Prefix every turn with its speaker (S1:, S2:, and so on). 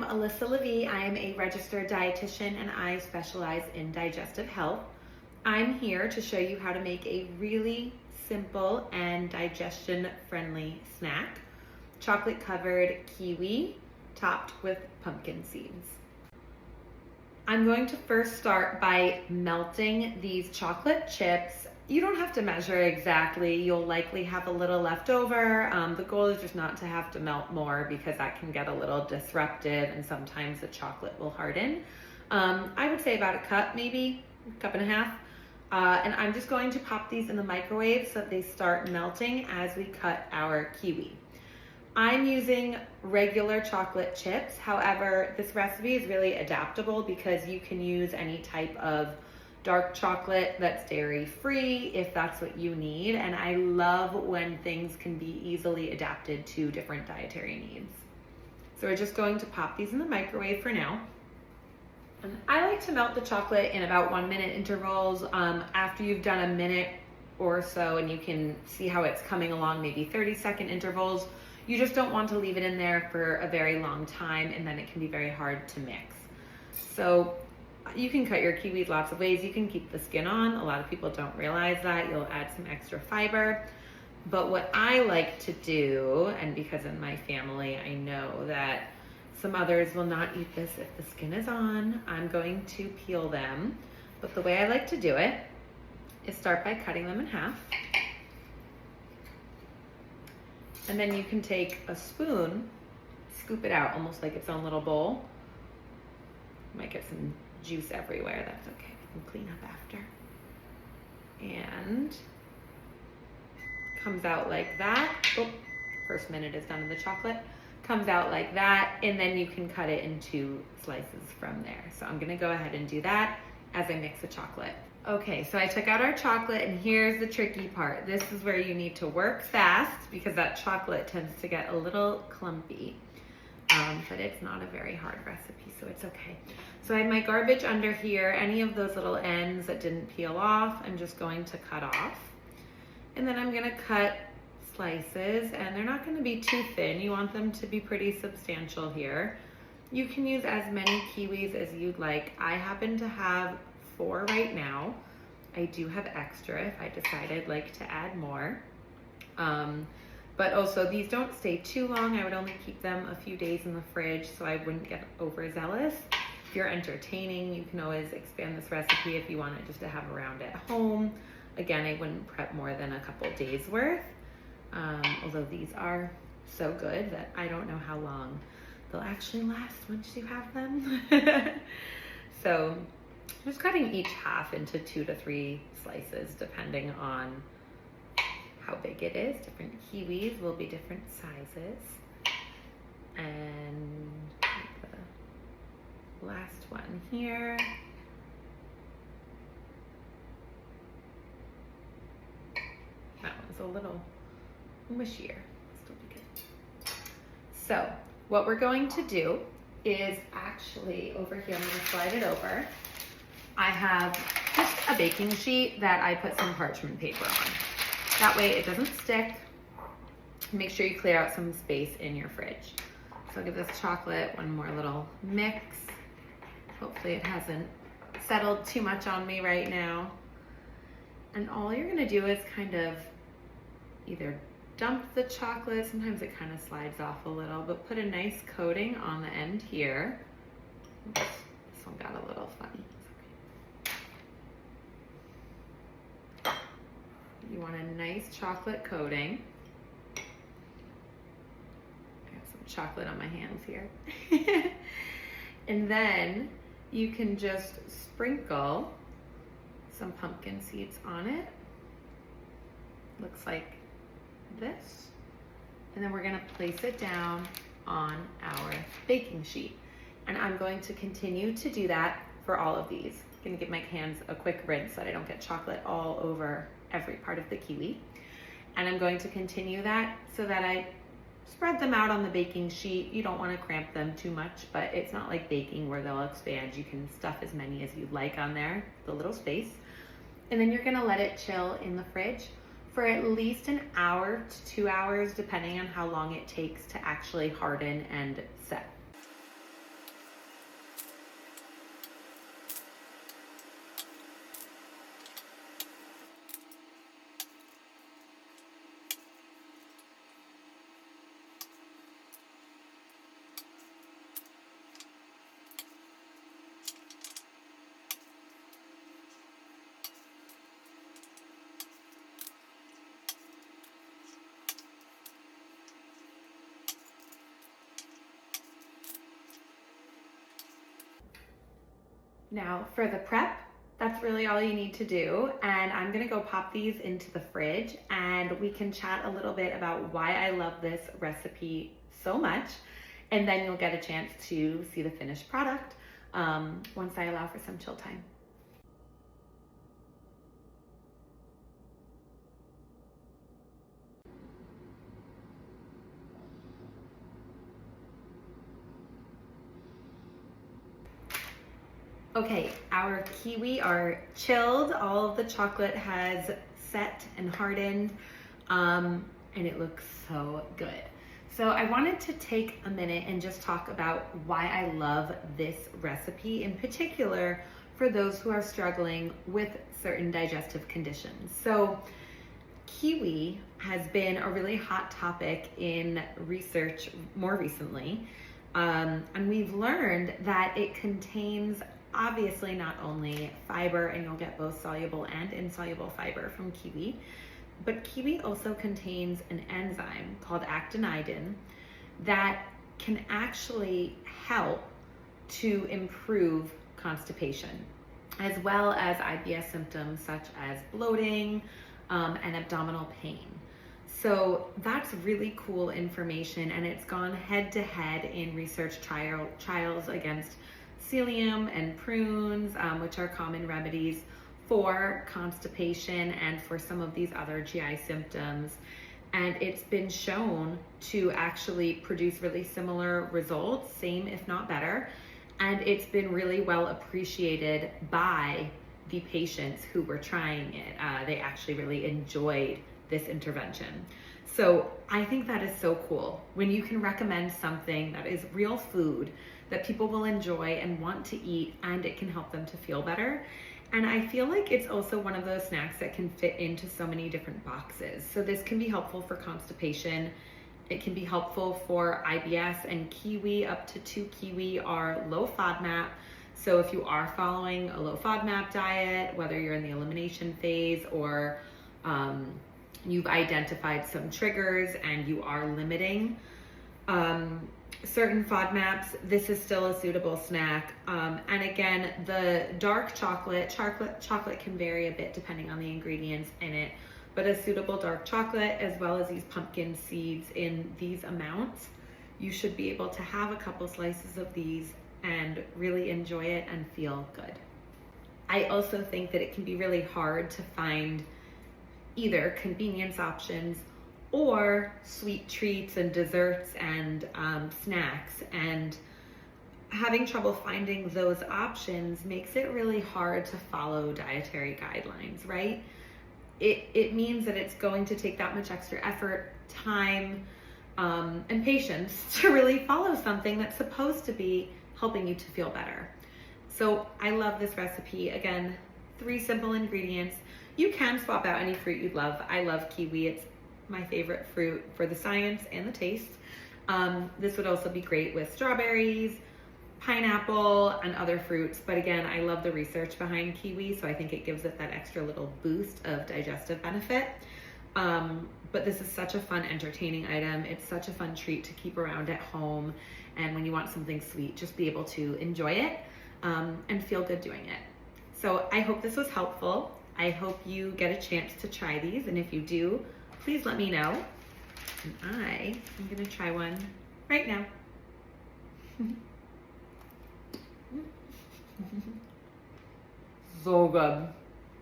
S1: Alyssa Lavy. I am a registered dietitian and I specialize in digestive health. I'm here to show you how to make a really simple and digestion-friendly snack. Chocolate-covered kiwi topped with pumpkin seeds. I'm going to first start by melting these chocolate chips. You don't have to measure exactly. You'll likely have a little left over. The goal is just not to have to melt more because that can get a little disruptive and sometimes the chocolate will harden. I would say about a cup, maybe a cup and a half. And I'm just going to pop these in the microwave so that they start melting as we cut our kiwi. I'm using regular chocolate chips. However, this recipe is really adaptable because you can use any type of dark chocolate that's dairy-free if that's what you need. And I love when things can be easily adapted to different dietary needs. So we're just going to pop these in the microwave for now. And I like to melt the chocolate in about 1 minute intervals. After you've done a minute or so and you can see how it's coming along, maybe 30-second intervals, you just don't want to leave it in there for a very long time and then it can be very hard to mix. So you can cut your kiwis lots of ways. You can keep the skin on. A lot of people don't realize that. You'll add some extra fiber. But what I like to do, and because in my family I know that some others will not eat this if the skin is on, I'm going to peel them. But the way I like to do it is start by cutting them in half. And then you can take a spoon, scoop it out almost like its own little bowl. You might get some juice everywhere, that's okay. We can clean up after. And comes out like that. Oh, first minute is done in the chocolate. Comes out like that, and then you can cut it into slices from there. So I'm gonna go ahead and do that as I mix the chocolate. Okay, so I took out our chocolate, and here's the tricky part. This is where you need to work fast because that chocolate tends to get a little clumpy. But it's not a very hard recipe, so it's okay. So I have my garbage under here. Any of those little ends that didn't peel off, I'm just going to cut off. And then I'm gonna cut slices, and they're not gonna be too thin. You want them to be pretty substantial here. You can use as many kiwis as you'd like. I happen to have 4 right now. I do have extra if I decide I'd like to add more. But also these don't stay too long. I would only keep them a few days in the fridge so I wouldn't get overzealous. If you're entertaining, you can always expand this recipe if you want it just to have around at home. Again, I wouldn't prep more than a couple days worth. Although these are so good that I don't know how long they'll actually last once you have them. So just cutting each half into 2 to 3 slices depending on how big it is. Different kiwis will be different sizes. And the last one here. That one's a little mushier. Still be good. So what we're going to do is actually over here, I'm going to slide it over. I have just a baking sheet that I put some parchment paper on. That way it doesn't stick. Make sure you clear out some space in your fridge. So I'll give this chocolate one more little mix. Hopefully it hasn't settled too much on me right now. And all you're gonna do is kind of either dump the chocolate, sometimes it kind of slides off a little, but put a nice coating on the end here. Oops, this one got a little funny. You want a nice chocolate coating. I have some chocolate on my hands here. And then you can just sprinkle some pumpkin seeds on it. Looks like this. And then we're gonna place it down on our baking sheet. And I'm going to continue to do that for all of these. I'm gonna give my hands a quick rinse so that I don't get chocolate all over every part of the kiwi. And I'm going to continue that so that I spread them out on the baking sheet. You don't want to cramp them too much, but it's not like baking where they'll expand. You can stuff as many as you'd like on there, the little space. And then you're gonna let it chill in the fridge for at least an hour to 2 hours, depending on how long it takes to actually harden and set. Now for the prep, that's really all you need to do. And I'm gonna go pop these into the fridge and we can chat a little bit about why I love this recipe so much. And then you'll get a chance to see the finished product once I allow for some chill time. Okay, our kiwi are chilled. All of the chocolate has set and hardened, and it looks so good. So I wanted to take a minute and just talk about why I love this recipe, in particular for those who are struggling with certain digestive conditions. So kiwi has been a really hot topic in research more recently, and we've learned that it contains obviously not only fiber, and you'll get both soluble and insoluble fiber from kiwi, but kiwi also contains an enzyme called actinidin that can actually help to improve constipation, as well as IBS symptoms such as bloating and abdominal pain. So that's really cool information, and it's gone head to head in research trials against psyllium and prunes, which are common remedies for constipation and for some of these other GI symptoms. And it's been shown to actually produce really similar results, same if not better. And it's been really well appreciated by the patients who were trying it. They actually really enjoyed this intervention. So I think that is so cool when you can recommend something that is real food that people will enjoy and want to eat, and it can help them to feel better. And I feel like it's also one of those snacks that can fit into so many different boxes. So this can be helpful for constipation. It can be helpful for IBS, and kiwi, up to 2 kiwi are low FODMAP. So if you are following a low FODMAP diet, whether you're in the elimination phase or you've identified some triggers and you are limiting certain FODMAPs, this is still a suitable snack. And again, the dark chocolate can vary a bit depending on the ingredients in it, but a suitable dark chocolate, as well as these pumpkin seeds in these amounts, you should be able to have a couple slices of these and really enjoy it and feel good. I also think that it can be really hard to find either convenience options or sweet treats and desserts and snacks, and having trouble finding those options makes it really hard to follow dietary guidelines, right? It means that it's going to take that much extra effort, time, and patience to really follow something that's supposed to be helping you to feel better. So I love this recipe. Again, 3 simple ingredients. You can swap out any fruit you'd love. I love kiwi. It's my favorite fruit for the science and the taste. This would also be great with strawberries, pineapple, and other fruits. But again, I love the research behind kiwi, so I think it gives it that extra little boost of digestive benefit. But this is such a fun, entertaining item. It's such a fun treat to keep around at home. And when you want something sweet, just be able to enjoy it and feel good doing it. So I hope this was helpful. I hope you get a chance to try these. And if you do, please let me know. And I am gonna try one right now. So good.